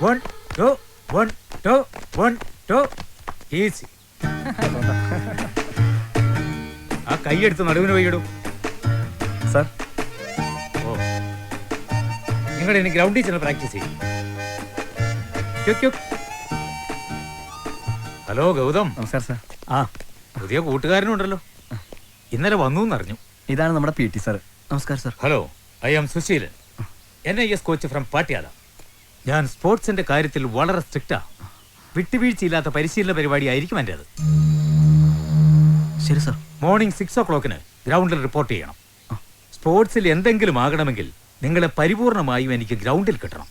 1 2 1 2 1 2 easy. ആ കൈയെടുത്ത് നടുവിന് വൈകിടും sir. ഓ, നിങ്ങൾ ഇനി ഗ്രൗണ്ടിൽ ചെന്ന് പ്രാക്ടീസ് ചെയ്യും. ഹലോ ഗൗതം. നമസ്കാരം സർ. ആ, പുതിയ കൂട്ടുകാരനുണ്ടല്ലോ, ഇന്നലെ വന്നു എന്നറിഞ്ഞു. ഇതാണ് നമ്മുടെ PT സർ. നമസ്കാരം sir. Hello, I am Susheelan, NIS coach from Patiala. ഞാൻ സ്പോർട്സിന്റെ കാര്യത്തിൽ വളരെ സ്ട്രിക്റ്റാ. വിട്ടുവീഴ്ചയില്ലാത്ത പരിശീലന പരിപാടി ആയിരിക്കും എൻ്റെത്. ശരി സർ. മോർണിംഗ് 6 o'clock ഗ്രൗണ്ടിൽ റിപ്പോർട്ട് ചെയ്യണം. സ്പോർട്സിൽ എന്തെങ്കിലും ആകണമെങ്കിൽ നിങ്ങളെ പരിപൂർണമായും എനിക്ക് ഗ്രൗണ്ടിൽ കിട്ടണം.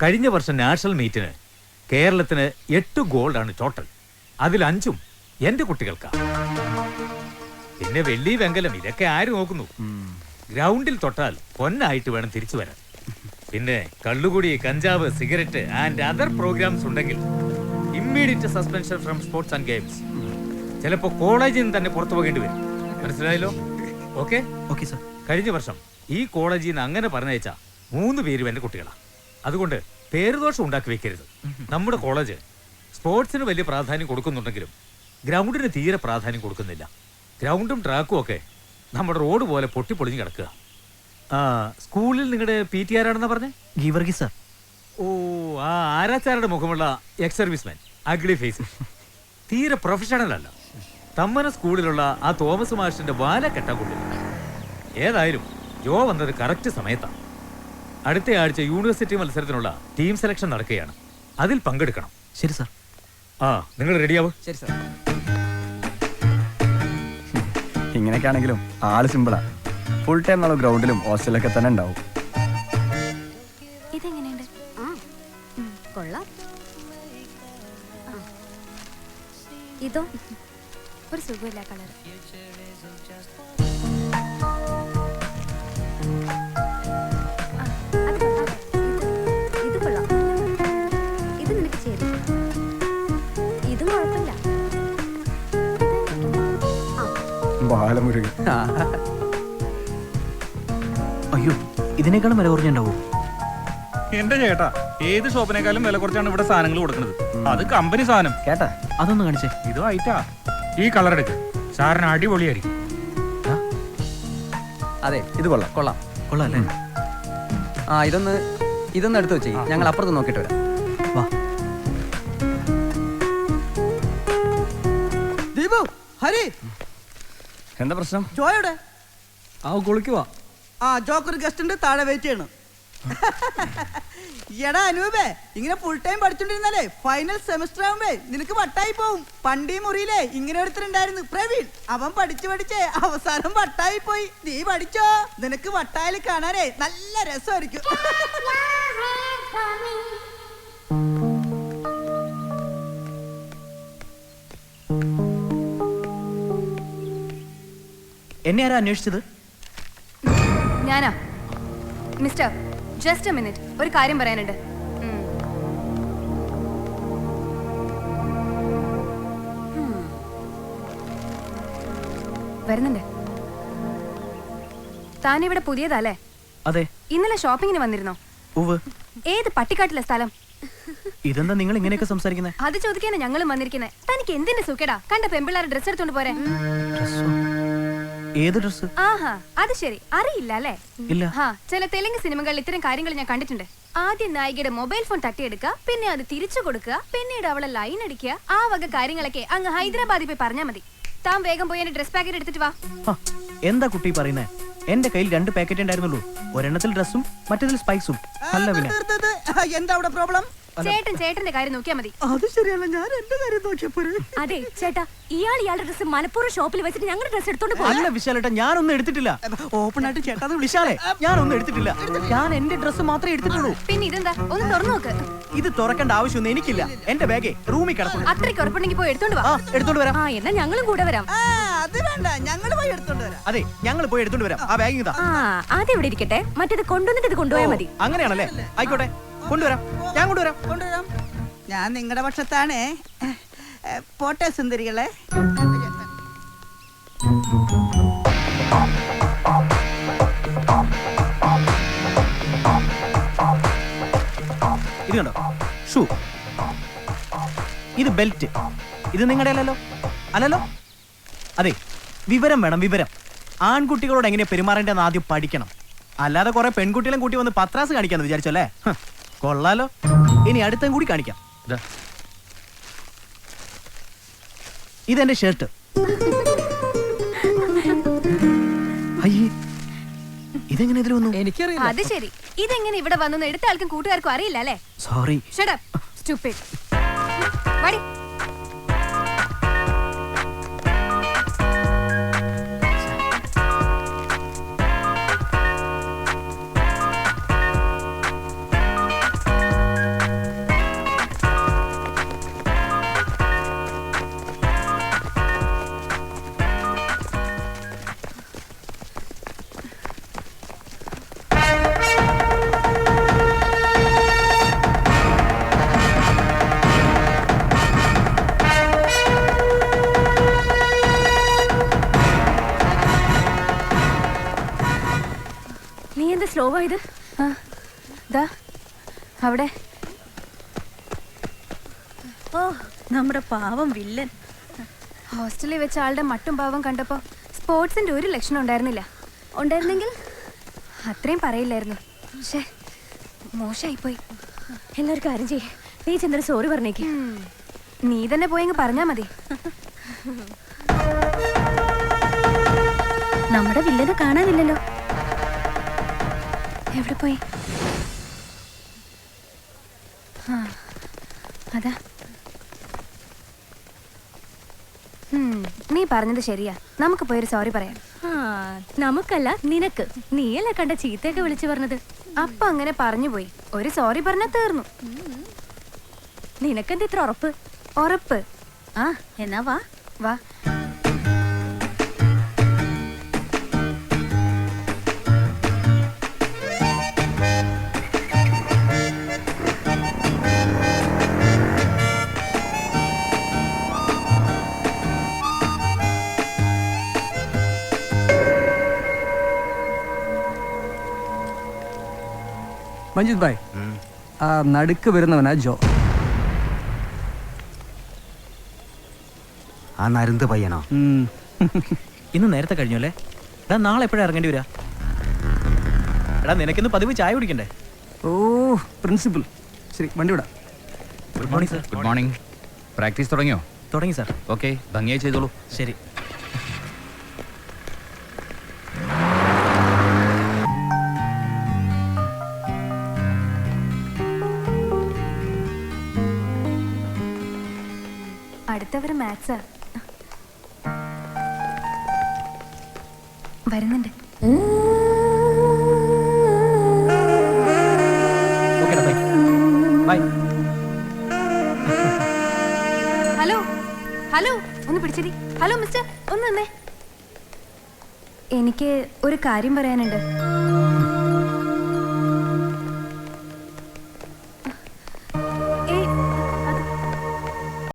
കഴിഞ്ഞ വർഷം നാഷണൽ മീറ്റിന് കേരളത്തിന് 8 ഗോൾഡാണ് ടോട്ടൽ. അതിൽ 5 എന്റെ കുട്ടികൾക്കാണ്. പിന്നെ വെള്ളി വെങ്കലം ഇതൊക്കെ ആര് നോക്കുന്നു? ഗ്രൗണ്ടിൽ തൊട്ടാൽ പൊന്നായിട്ട് വേണം തിരിച്ചു വരാൻ. പിന്നെ കള്ളുകുടി, കഞ്ചാവ്, സിഗരറ്റ് ആൻഡ് അതർ പ്രോഗ്രാംസ് ഉണ്ടെങ്കിൽ immediate suspension from sports and games. ചിലപ്പോൾ കോളേജിൽ നിന്ന് തന്നെ പുറത്തു പോകേണ്ടി വരും. മനസ്സിലായല്ലോ? Okay okay sir. കഴിഞ്ഞ വർഷം ഈ കോളേജിൽ നിന്ന് അങ്ങനെ പറഞ്ഞയച്ച 3 പേരും എന്റെ കുട്ടികളാണ്. അതുകൊണ്ട് പേരുദോഷം ഉണ്ടാക്കി വെക്കരുത്. നമ്മുടെ കോളേജ് സ്പോർട്സിന് വലിയ പ്രാധാന്യം കൊടുക്കുന്നുണ്ടെങ്കിലും ഗ്രൗണ്ടിന് തീരെ പ്രാധാന്യം കൊടുക്കുന്നില്ല. ഗ്രൗണ്ടും ട്രാക്കും ഒക്കെ നമ്മുടെ റോഡ് പോലെ പൊട്ടിപ്പൊളിഞ്ഞ് കിടക്കുക. സ്കൂളിൽ നിങ്ങളുടെ PT ആരാണെന്നാ പറഞ്ഞേ? ഗീവർഗീസ് സർ. ഓ, ആ ആരാച്ചാരുടെ മുഖമുള്ള എക്സ് സർവീസ്മാൻ, അഗ്ലി ഫേസ്. തീരെ പ്രൊഫഷണൽ അല്ല. തമ്മന സ്കൂളിലുള്ള ആ തോമസ് മാഷിന്റെ വാല കെട്ടാൻ കൊള്ളില്ല. ഏതായാലും ജോ വന്നത് കറക്റ്റ് സമയത്താണ്. അടുത്ത ആഴ്ച യൂണിവേഴ്സിറ്റി മത്സരത്തിനുള്ള ടീം സെലക്ഷൻ നടക്കുകയാണ്. അതിൽ പങ്കെടുക്കണം. ശരി സർ. ആ, നിങ്ങൾ റെഡിയാവും? ശരി സർ. ഇങ്ങനെയൊക്കെ ആണെങ്കിലും ആള് സിമ്പിളാ. ഫുൾ ടൈം നമ്മൾ ഗ്രൗണ്ടിലും ഹോസ്റ്റലൊക്കെ തന്നെ ഉണ്ടാവും. ഇതെങ്ങനെയുണ്ട്? കൊള്ളാം. ഇതോ ഒരു സുഖമില്ല കളർ. ഇത് കൊള്ളാം. ഇത് നിനക്ക് ചേരും. ഇതും കുഴപ്പമില്ല. ബാലമുരുകൻ. അയ്യോ, ഇതിനേക്കാളും വില കുറഞ്ഞുണ്ടാവോ? എന്റെ ചേട്ടാ, ഏത് ഷോപ്പിനേക്കാളും വില കുറച്ചാണ് ഇവിടെ സാധനങ്ങൾ കൊടുക്കുന്നത്. അത് കമ്പനി സാധനം. കേട്ടാ, അതൊന്ന് കാണിച്ചേ. ഇത് ആയിട്ടാ. ഈ കളർ എടുക്ക്, സാറിന് അടിപൊളിയായിരിക്കും. അതെ, ഇത് കൊള്ളാം. കൊള്ളാം കൊള്ളാം അല്ലേ? ആ, ഇതൊന്ന് എടുത്തു വെച്ചേ. ഞങ്ങൾ അപ്പുറത്ത് നോക്കിയിട്ട് വരാം. വാ. ദീപു, ഹരി, എന്താ പ്രശ്നം? ജോയുടെ കുളിക്കുവാ. ജോക്കൊരു ഗസ്റ്റ് ഉണ്ട്, താഴെ വെയിറ്റ് ചെയ്യണം. എടാ അനൂപേ, ഇങ്ങനെ ഫുൾ ടൈം പഠിച്ചോണ്ടിരുന്നാലേ ഫൈനൽ സെമിസ്റ്റർ ആവുമ്പേ നിനക്ക് വട്ടായി പോവും. പണ്ടീ മുറിയിലേ ഇങ്ങനെ ഒരുത്തരുണ്ടായിരുന്നു, പ്രവീൺ. അവൻ പഠിച്ചേ അവസാനം വട്ടായി പോയി. നീ പഠിച്ചോ, നിനക്ക് വട്ടായാലും കാണാനേ നല്ല രസമായിരിക്കും. എന്നെ ആരാ അന്വേഷിച്ചത്? ഞാനാ. മിസ്റ്റർ, ജസ്റ്റ് എ മിനിറ്റ്, ഒരു കാര്യം പറയാനുണ്ട്. വരുന്നുണ്ട്. താനിവിടെ പുതിയതല്ലേ? അതെ. ഇന്നലെ ഷോപ്പിങ്ങിന് വന്നിരുന്നോ? ഉവ്. ഏത് പട്ടിക്കാട്ടിലെ സ്ഥലം? ഇതെന്താ നിങ്ങൾ ഇങ്ങനെയൊക്കെ സംസാരിക്കുന്നത്? അത് ചോദിക്കാനാ ഞങ്ങളും വന്നിരിക്കുന്നത്. തനിക്ക് എന്തിന്റെ സുഖേടാ കണ്ട പെമ്പിള്ളാരെ ഡ്രസ് എടുത്തോണ്ട് പോരെ? ഏത് ഡ്രസ്? ആഹാ, അത് ശരി, അറിയില്ല അല്ലേ? ഇല്ല. ചില തെലുങ്ക് സിനിമകളിൽ ഇത്തരം കാര്യങ്ങൾ ഞാൻ കണ്ടിട്ടുണ്ട്. ആദ്യം നായികയുടെ മൊബൈൽ ഫോൺ തട്ടിയെടുക്കുക, പിന്നെ അത് തിരിച്ചു കൊടുക്കുക, പിന്നീട് അവളെ ലൈൻ അടിക്കുക. ആ വക കാര്യങ്ങളൊക്കെ അങ്ങ് ഹൈദരാബാദിൽ പോയി പറഞ്ഞാൽ മതി. താൻ വേഗം പോയി എന്റെ ഡ്രസ് പാക്കറ്റ് എടുത്തിട്ട് വാ. എന്താ കുട്ടി പറയുന്നേ? എന്റെ കയ്യിൽ 2 പാക്കറ്റ് ഉണ്ടായിരുന്നുള്ളൂ. ഒരെണ്ണത്തിൽ ഡ്രസ്സും മറ്റേതിൽ സ്പൈസും. അല്ല പിന്നെ എന്താ അവിടെ പ്രോബ്ലം? ചേട്ടന്റെ കാര്യം നോക്കിയാ മതി. അത് ശരിയല്ല, ഞാൻ എന്റെ കാര്യം നോക്കിയപ്പോഴേ. അതെ ചേട്ടാ, ഇയാളുടെ ഡ്രസ് മനപ്പൂർവ്വം ഷോപ്പിൽ വെച്ചിട്ട് ഞങ്ങളുടെ ഡ്രസ് എടുത്തോണ്ട് പോയി. അല്ല വിശാലേട്ടാ, ഞാനൊന്നും എടുത്തിട്ടില്ല. ഓപ്പൺ ആയിട്ട് ചേട്ടാ വിശാലേ, ഞാനൊന്നും എടുത്തിട്ടില്ല. ഞാൻ എന്റെ ഡ്രസ് മാത്രമേ എടുത്തിട്ടുള്ളൂ. പിന്നെ ഇതെന്താ? ഒന്ന് തുറന്നു നോക്ക്. ഇത് തുറക്കേണ്ട ആവശ്യമൊന്നും എനിക്കില്ല. എന്റെ ബാഗേ റൂമിൽ കിടക്കുന്നു. അത്രയ്ക്ക് ഉറപ്പുണ്ടെങ്കിൽ പോയി എടുത്തോണ്ട് വാ. എടുത്തോണ്ട് വരാം. എന്നാ ഞങ്ങളും കൂടെ വരാം. അത് വേണ്ട, ഞങ്ങൾ പോയി എടുത്തോണ്ട് വരാം. അതെ, ഞങ്ങൾ പോയി എടുത്തോണ്ട് വരാം. ആ ബാഗ് ഇതാ. അതെവിടെ ഇരിക്കട്ടെ, മറ്റേത് കൊണ്ടുവന്നിട്ട് ഇത് കൊണ്ടുപോയാൽ മതി. അങ്ങനെയാണല്ലേ? ആയിക്കോട്ടെ, കൊണ്ടുവരാം. ഞാൻ കൊണ്ടുവരാം. ഞാൻ നിങ്ങളുടെ പക്ഷത്താണേ. പോട്ടെ സുന്ദരികളെ. ഇത് കണ്ടോ, ഷൂ. ഇത് ബെൽറ്റ്. ഇത് നിങ്ങളുടെ അല്ലല്ലോ? അല്ലല്ലോ. അതെ, വിവരം വേണം, വിവരം. ആൺകുട്ടികളോട് എങ്ങനെയാ പെരുമാറേണ്ടതെന്ന് ആദ്യം പഠിക്കണം. അല്ലാതെ കുറെ പെൺകുട്ടികളും കൂട്ടി വന്ന് പത്രാസ് കാണിക്കാന്ന് വിചാരിച്ചല്ലേ? കൊള്ളാലോ. ഇനി അടുത്തും കൂടി കാണിക്കാം. ഇതെന്റെ ഷർട്ട്. അയ്യേ, ഇതെങ്ങനെ ഇതിൽ വന്നു? എനിക്കറിയില്ല. അത് ശരി, ഇതെങ്ങനെ ഇവിടെ വന്നു എടുത്ത ആൾക്കും കൂട്ടുകാർക്കും അറിയില്ല അല്ലേ? സോറി. Shut up, stupid. വാടി. നീ എന്താ സ്ലോ ആയത്? ദാ അവിടെ. ഓ, നമ്മുടെ പാവം വില്ലൻ. ഹോസ്റ്റലിൽ വെച്ച ആളുടെ മട്ടും പാവം കണ്ടപ്പോ സ്പോർട്സിന്റെ ഒരു ലക്ഷണം ഉണ്ടായിരുന്നില്ല. ഉണ്ടായിരുന്നെങ്കിൽ അത്രയും പറയില്ലായിരുന്നു. പക്ഷേ മോശമായിപ്പോയി. എല്ലാവരും കാര്യം ചെയ്യേ, നീ ചെന്നൊരു സോറി പറഞ്ഞേക്ക്. നീ തന്നെ പോയെങ്കിൽ പറഞ്ഞാ മതി. നമ്മുടെ വില്ലനെ കാണാനില്ലല്ലോ. എവിടെ പോയി? അതാ. നീ പറഞ്ഞത് ശരിയാ, നമുക്ക് പോയൊരു സോറി പറയാം. ആ, നമുക്കല്ല നിനക്ക്. നീയല്ല കണ്ട ചീത്തയൊക്കെ വിളിച്ചു പറഞ്ഞത്. അപ്പൊ അങ്ങനെ പറഞ്ഞു പോയി. ഒരു സോറി പറഞ്ഞാ തീർന്നു. നിനക്കെന്ത് ഇത്ര ഉറപ്പ്? ഉറപ്പ്? ആ, എന്നാ വാ. വാ. മഞ്ജിത് ഭായ്, ആ നടുക്ക് വരുന്നവനാ ജോ. ആ നരുന്ത് പയ്യനോ? ഇന്ന് നേരത്തെ കഴിഞ്ഞു അല്ലേ? എടാ, നാളെ എപ്പോഴാ ഇറങ്ങേണ്ടി വരാ? എടാ, നിനക്കിന്ന് പതിവ് ചായ കുടിക്കണ്ടേ? ഓ, പ്രിൻസിപ്പൽ. ശരി, വണ്ടി വിടാം. Good morning sir. Good morning. Practice തുടങ്ങിയോ? തുടങ്ങി സാർ. ഓക്കെ, ഭംഗിയായി ചെയ്തോളൂ. ശരി. അടുത്തവര് മാത്സാ. വരുന്നുണ്ട്. ഓക്കെടാ, ബൈ. ബൈ. ഹലോ ഹലോ, ഒന്ന് പിടിച്ചതി. ഹലോ മിസ്റ്റർ, ഒന്ന് നിന്നേ. എനിക്ക് ഒരു കാര്യം പറയാനുണ്ട്.